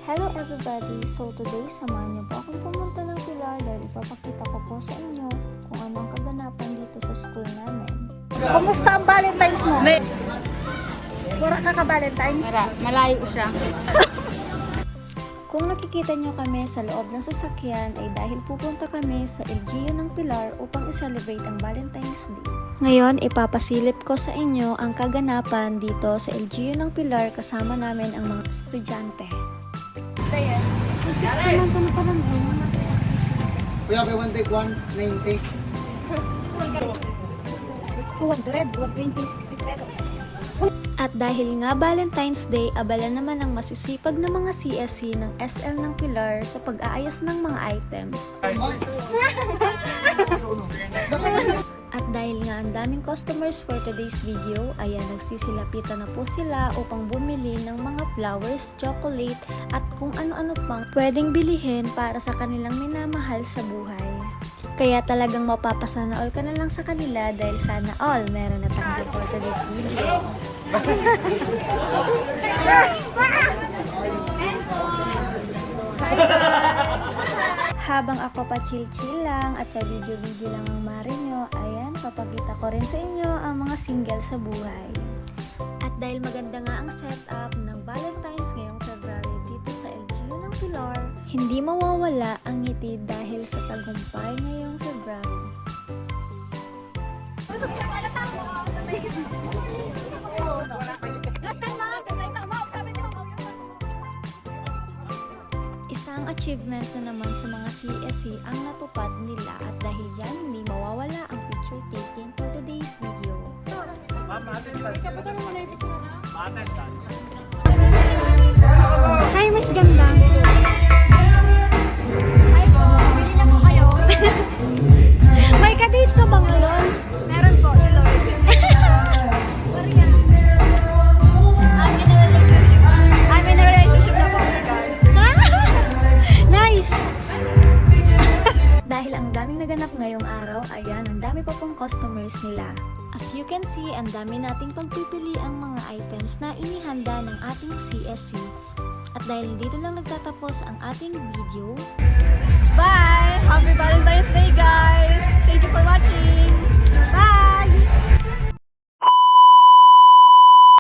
Hello everybody! So today, samahan niyo po akong pumunta ng Pilar dahil ipapakita ko po sa inyo kung ano ang kaganapan dito sa school namin. Kumusta ang Valentine's mo? Pura ka ka-Valentine's? Malayo siya. Kung nakikita niyo kami sa loob ng sasakyan ay dahil pupunta kami sa LGU ng Pilar upang i-celebrate ang Valentine's Day. Ngayon, ipapasilip ko sa inyo ang kaganapan dito sa LGU ng Pilar kasama namin ang mga estudyante. Kuya, okay, one take 190. 200, 120, 60 pesos. At dahil nga Valentine's Day, abala naman ang masisipag na mga CSC ng SL ng Pilar sa pag-aayos ng mga items. At dahil nga ang daming customers for today's video, ayan nagsisilapitan na po sila upang bumili ng mga flowers, chocolate at kung ano-ano pang pwedeng bilihin para sa kanilang minamahal sa buhay. Kaya talagang mapapasana all ka na lang sa kanila dahil sana all meron na tayong for today's video. Habang ako pa chill-chill lang at pa-video-video lang ang mare nyo, ayan, papakita ko rin sa inyo ang mga single sa buhay. At dahil maganda nga ang setup ng Valentine's ngayong February dito sa LGU ng Pilar, hindi mawawala ang ngiti dahil sa tagumpay ngayong February. Isang achievement na naman sa mga CSC ang natupad nila at dahil dyan hindi mawawala ang picture taking for today's video. Hi, mas ganda. May ka-date ka ba ngayon? Meron po, si Lord. I'm in a relationship na po. Nice! Dahil ang daming naganap ngayong araw, ayan, ang dami pa pong customers nila. As you can see, ang dami nating pagpipili ang mga items na inihanda ng ating CSC. At dahil dito lang nagtatapos ang ating video. Bye! Happy Valentine's Day, guys! Thank you for watching! Bye!